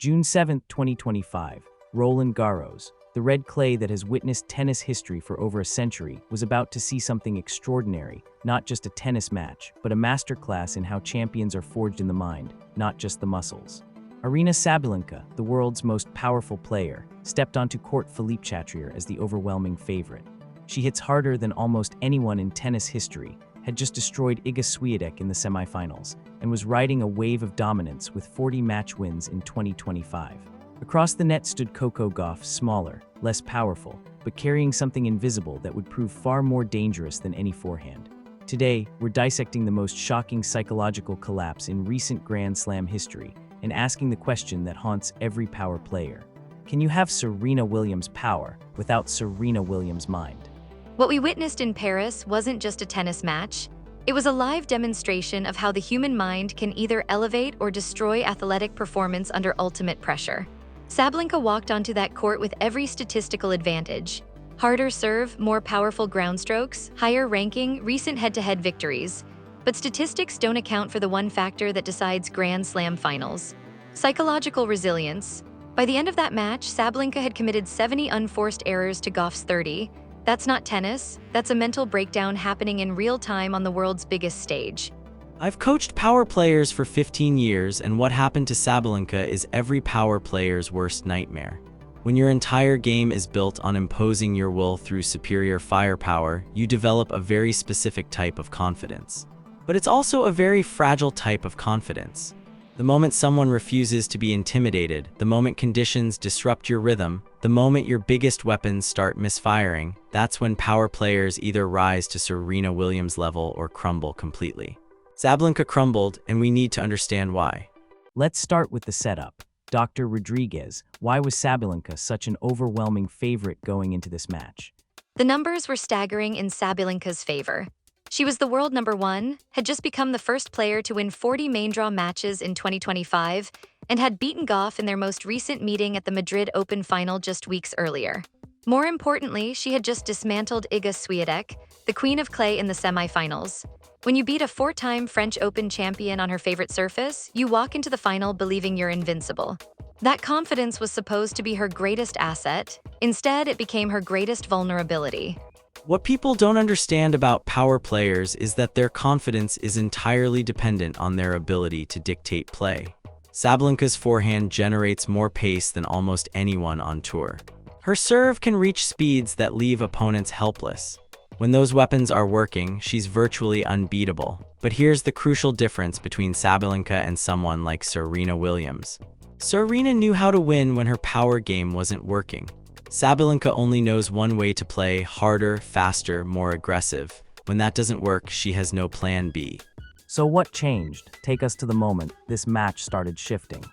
June 7, 2025, Roland Garros, the red clay that has witnessed tennis history for over a century, was about to see something extraordinary, not just a tennis match, but a masterclass in how champions are forged in the mind, not just the muscles. Aryna Sabalenka, the world's most powerful player, stepped onto court Philippe Chatrier as the overwhelming favorite. She hits harder than almost anyone in tennis history, had just destroyed Iga Swiatek in the semifinals, and was riding a wave of dominance with 40 match wins in 2025. Across the net stood Coco Gauff, smaller, less powerful, but carrying something invisible that would prove far more dangerous than any forehand. Today, we're dissecting the most shocking psychological collapse in recent Grand Slam history and asking the question that haunts every power player. Can you have Serena Williams' power without Serena Williams' mind? What we witnessed in Paris wasn't just a tennis match. It was a live demonstration of how the human mind can either elevate or destroy athletic performance under ultimate pressure. Sabalenka walked onto that court with every statistical advantage. Harder serve, more powerful ground strokes, higher ranking, recent head-to-head victories. But statistics don't account for the one factor that decides Grand Slam finals: psychological resilience. By the end of that match, Sabalenka had committed 70 unforced errors to Gauff's 30. That's not tennis, that's a mental breakdown happening in real time on the world's biggest stage. I've coached power players for 15 years, and what happened to Sabalenka is every power player's worst nightmare. When your entire game is built on imposing your will through superior firepower, you develop a very specific type of confidence. But it's also a very fragile type of confidence. The moment someone refuses to be intimidated, the moment conditions disrupt your rhythm, the moment your biggest weapons start misfiring, that's when power players either rise to Serena Williams' level or crumble completely. Sabalenka crumbled, and we need to understand why. Let's start with the setup. Dr. Rodriguez, why was Sabalenka such an overwhelming favorite going into this match? The numbers were staggering in Sabalenka's favor. She was the world number one, had just become the first player to win 40 main draw matches in 2025, and had beaten Gauff in their most recent meeting at the Madrid Open final just weeks earlier. More importantly, she had just dismantled Iga Swiatek, the queen of clay, in the semifinals. When you beat a four-time French Open champion on her favorite surface, you walk into the final believing you're invincible. That confidence was supposed to be her greatest asset. Instead, it became her greatest vulnerability. What people don't understand about power players is that their confidence is entirely dependent on their ability to dictate play. Sabalenka's forehand generates more pace than almost anyone on tour. Her serve can reach speeds that leave opponents helpless. When those weapons are working, she's virtually unbeatable. But here's the crucial difference between Sabalenka and someone like Serena Williams. Serena knew how to win when her power game wasn't working. Sabalenka only knows one way to play: harder, faster, more aggressive. When that doesn't work, she has no plan B. So what changed? Take us to the moment this match started shifting.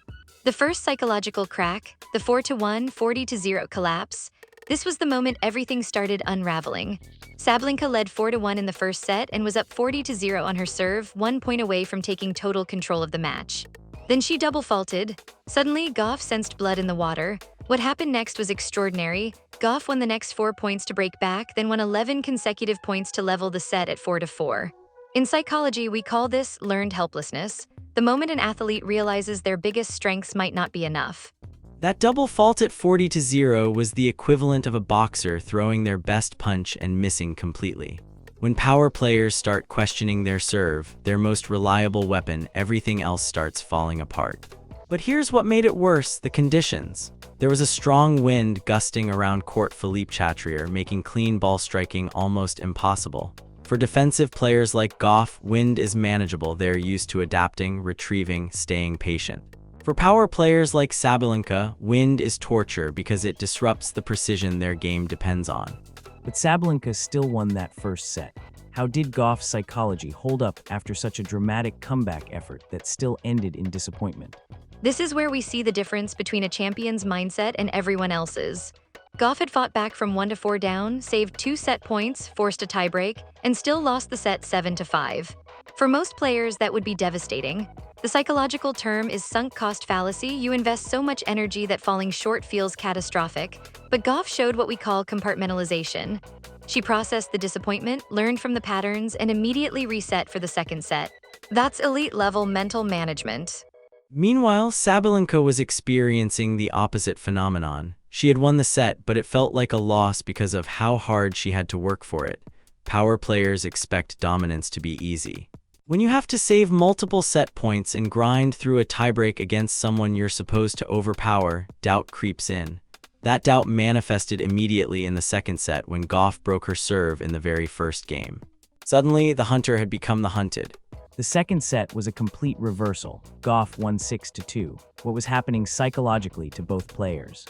The first psychological crack, the 4-1, 40-0 collapse. This was the moment everything started unraveling. Sabalenka led 4-1 in the first set and was up 40-0 on her serve, 1 point away from taking total control of the match. Then she double faulted. Suddenly, Gauff sensed blood in the water. What happened next was extraordinary. Gauff won the next 4 points to break back, then won 11 consecutive points to level the set at 4-4. In psychology, we call this learned helplessness, the moment an athlete realizes their biggest strengths might not be enough. That double fault at 40-0 was the equivalent of a boxer throwing their best punch and missing completely. When power players start questioning their serve, their most reliable weapon, everything else starts falling apart. But here's what made it worse: the conditions. There was a strong wind gusting around court Philippe Chatrier, making clean ball striking almost impossible. For defensive players like Gauff, wind is manageable. They're used to adapting, retrieving, staying patient. For power players like Sabalenka, wind is torture because it disrupts the precision their game depends on. But Sabalenka still won that first set. How did Gauff's psychology hold up after such a dramatic comeback effort that still ended in disappointment? This is where we see the difference between a champion's mindset and everyone else's. Gauff had fought back from 1-4 down, saved 2 set points, forced a tiebreak, and still lost the set 7-5. For most players, that would be devastating. The psychological term is sunk cost fallacy. You invest so much energy that falling short feels catastrophic. But Gauff showed what we call compartmentalization. She processed the disappointment, learned from the patterns, and immediately reset for the second set. That's elite-level mental management. Meanwhile, Sabalenka was experiencing the opposite phenomenon. She had won the set, but it felt like a loss because of how hard she had to work for it. Power players expect dominance to be easy. When you have to save multiple set points and grind through a tiebreak against someone you're supposed to overpower, doubt creeps in. That doubt manifested immediately in the second set when Gauff broke her serve in the very first game. Suddenly, the hunter had become the hunted. The second set was a complete reversal. Gauff won 6-2. What was happening psychologically to both players?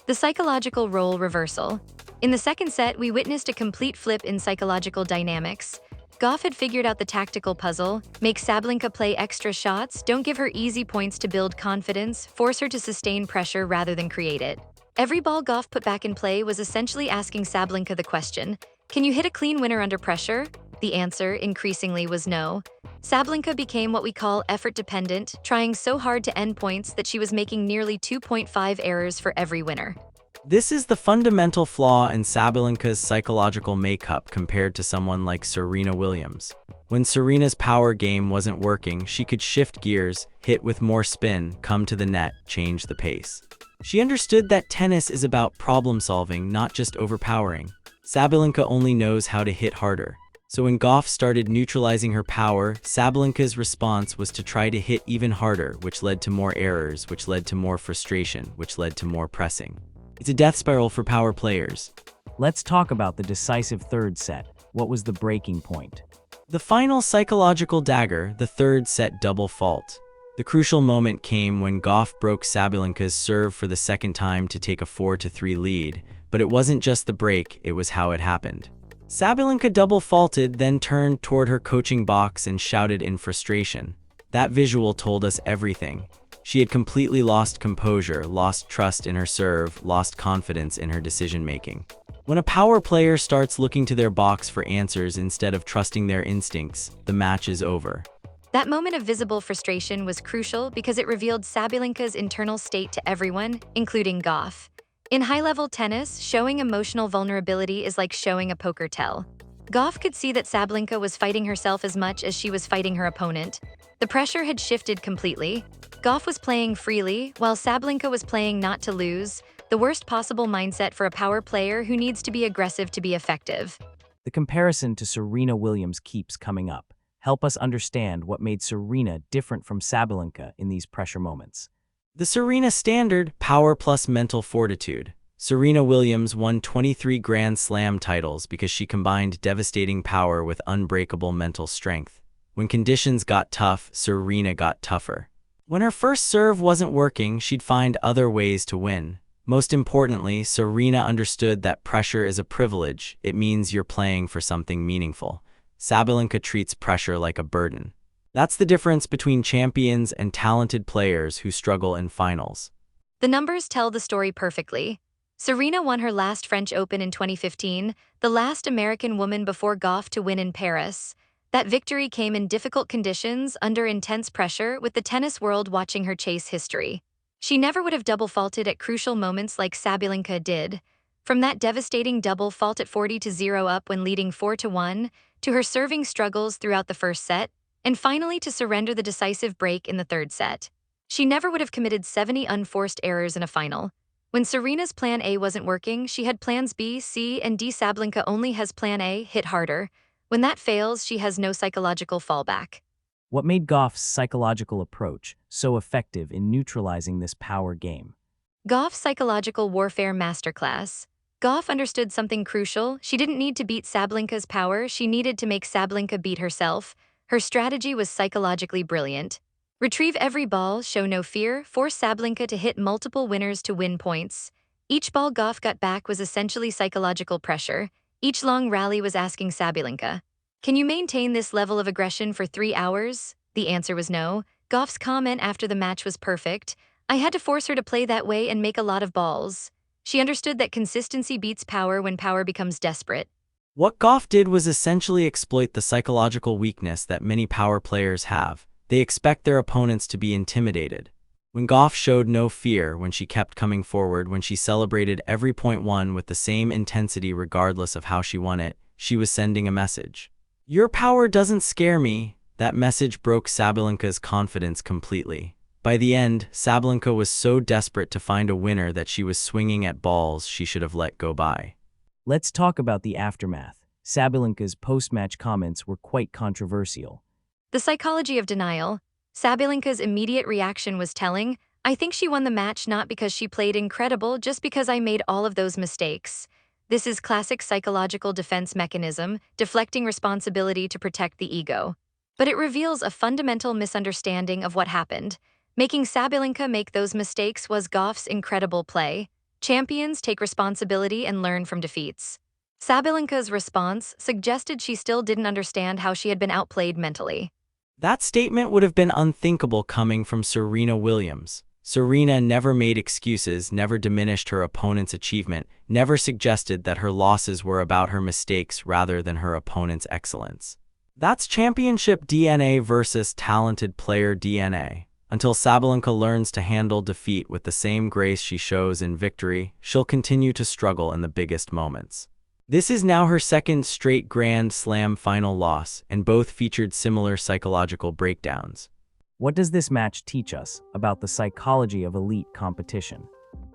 The psychological role reversal. In the second set, we witnessed a complete flip in psychological dynamics. Gauff had figured out the tactical puzzle: make Sabalenka play extra shots, don't give her easy points to build confidence, force her to sustain pressure rather than create it. Every ball Gauff put back in play was essentially asking Sabalenka the question, can you hit a clean winner under pressure? The answer, increasingly, was no. Sabalenka became what we call effort-dependent, trying so hard to end points that she was making nearly 2.5 errors for every winner. This is the fundamental flaw in Sabalenka's psychological makeup compared to someone like Serena Williams. When Serena's power game wasn't working, she could shift gears, hit with more spin, come to the net, change the pace. She understood that tennis is about problem-solving, not just overpowering. Sabalenka only knows how to hit harder. So when Gauff started neutralizing her power, Sabalenka's response was to try to hit even harder, which led to more errors, which led to more frustration, which led to more pressing. It's a death spiral for power players. Let's talk about the decisive third set. What was the breaking point? The final psychological dagger, the third set double fault. The crucial moment came when Gauff broke Sabalenka's serve for the second time to take a 4-3 lead, but it wasn't just the break, it was how it happened. Sabalenka double faulted, then turned toward her coaching box and shouted in frustration. That visual told us everything. She had completely lost composure, lost trust in her serve, lost confidence in her decision-making. When a power player starts looking to their box for answers instead of trusting their instincts, the match is over. That moment of visible frustration was crucial because it revealed Sabalenka's internal state to everyone, including Gauff. In high-level tennis, showing emotional vulnerability is like showing a poker tell. Gauff could see that Sabalenka was fighting herself as much as she was fighting her opponent. The pressure had shifted completely. Gauff was playing freely, while Sabalenka was playing not to lose, the worst possible mindset for a power player who needs to be aggressive to be effective. The comparison to Serena Williams keeps coming up. Help us understand what made Serena different from Sabalenka in these pressure moments. The Serena standard, power plus mental fortitude. Serena Williams won 23 Grand Slam titles because she combined devastating power with unbreakable mental strength. When conditions got tough, Serena got tougher. When her first serve wasn't working, she'd find other ways to win. Most importantly, Serena understood that pressure is a privilege. It means you're playing for something meaningful. Sabalenka treats pressure like a burden. That's the difference between champions and talented players who struggle in finals. The numbers tell the story perfectly. Serena won her last French Open in 2015, the last American woman before Gauff to win in Paris. That victory came in difficult conditions, under intense pressure, with the tennis world watching her chase history. She never would have double faulted at crucial moments like Sabalenka did. From that devastating double fault at 40-0 up when leading 4-1, to her serving struggles throughout the first set, and finally to surrender the decisive break in the third set. She never would have committed 70 unforced errors in a final. When Serena's plan A wasn't working, she had plans B, C, and D. Sabalenka only has plan A, hit harder. When that fails, she has no psychological fallback. What made Gauff's psychological approach so effective in neutralizing this power game? Gauff's psychological warfare masterclass. Gauff understood something crucial. She didn't need to beat Sabalenka's power, she needed to make Sabalenka beat herself. Her strategy was psychologically brilliant. Retrieve every ball, show no fear, force Sabalenka to hit multiple winners to win points. Each ball Gauff got back was essentially psychological pressure. Each long rally was asking Sabalenka, can you maintain this level of aggression for 3 hours? The answer was no. Gauff's comment after the match was perfect. I had to force her to play that way and make a lot of balls. She understood that consistency beats power when power becomes desperate. What Gauff did was essentially exploit the psychological weakness that many power players have. They expect their opponents to be intimidated. When Gauff showed no fear, when she kept coming forward, when she celebrated every point won with the same intensity regardless of how she won it, she was sending a message. Your power doesn't scare me. That message broke Sabalenka's confidence completely. By the end, Sabalenka was so desperate to find a winner that she was swinging at balls she should have let go by. Let's talk about the aftermath. Sabalenka's post-match comments were quite controversial. The psychology of denial. Sabalenka's immediate reaction was telling, "I think she won the match not because she played incredible, just because I made all of those mistakes." This is classic psychological defense mechanism, deflecting responsibility to protect the ego. But it reveals a fundamental misunderstanding of what happened. Making Sabalenka make those mistakes was Gauff's incredible play. Champions take responsibility and learn from defeats. Sabalenka's response suggested she still didn't understand how she had been outplayed mentally. That statement would have been unthinkable coming from Serena Williams. Serena never made excuses, never diminished her opponent's achievement, never suggested that her losses were about her mistakes rather than her opponent's excellence. That's championship DNA versus talented player DNA. Until Sabalenka learns to handle defeat with the same grace she shows in victory, she'll continue to struggle in the biggest moments. This is now her second straight Grand Slam final loss, and both featured similar psychological breakdowns. What does this match teach us about the psychology of elite competition?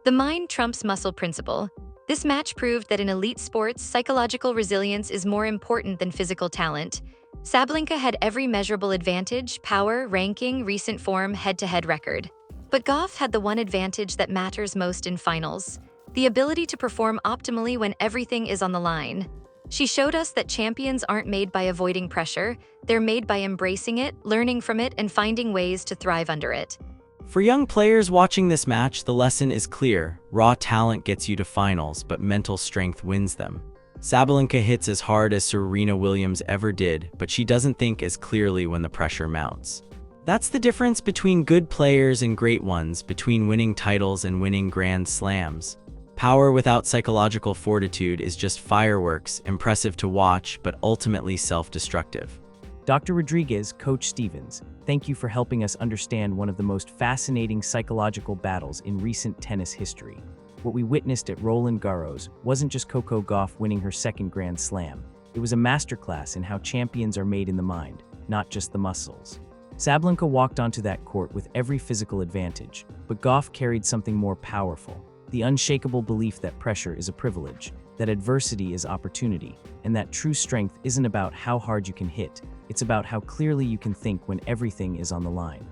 The mind trumps muscle principle. This match proved that in elite sports, psychological resilience is more important than physical talent. Sabalenka had every measurable advantage: power, ranking, recent form, head-to-head record. But Gauff had the one advantage that matters most in finals: the ability to perform optimally when everything is on the line. She showed us that champions aren't made by avoiding pressure, they're made by embracing it, learning from it, and finding ways to thrive under it. For young players watching this match, the lesson is clear: raw talent gets you to finals, but mental strength wins them. Sabalenka hits as hard as Serena Williams ever did, but she doesn't think as clearly when the pressure mounts. That's the difference between good players and great ones, between winning titles and winning Grand Slams. Power without psychological fortitude is just fireworks, impressive to watch, but ultimately self-destructive. Dr. Rodriguez, Coach Stevens, thank you for helping us understand one of the most fascinating psychological battles in recent tennis history. What we witnessed at Roland Garros wasn't just Coco Gauff winning her second Grand Slam. It was a masterclass in how champions are made in the mind, not just the muscles. Sabalenka walked onto that court with every physical advantage, but Gauff carried something more powerful: the unshakable belief that pressure is a privilege, that adversity is opportunity, and that true strength isn't about how hard you can hit, it's about how clearly you can think when everything is on the line.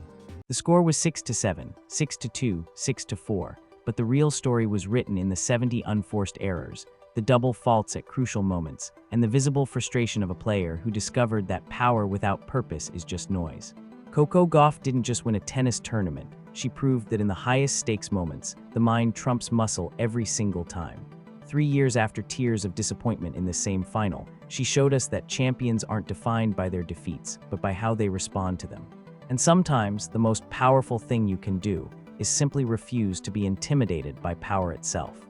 The score was 6-7, 6-2, 6-4, but the real story was written in the 70 unforced errors, the double faults at crucial moments, and the visible frustration of a player who discovered that power without purpose is just noise. Coco Gauff didn't just win a tennis tournament, she proved that in the highest stakes moments, the mind trumps muscle every single time. 3 years after tears of disappointment in the same final, she showed us that champions aren't defined by their defeats, but by how they respond to them. And sometimes, the most powerful thing you can do is simply refuse to be intimidated by power itself.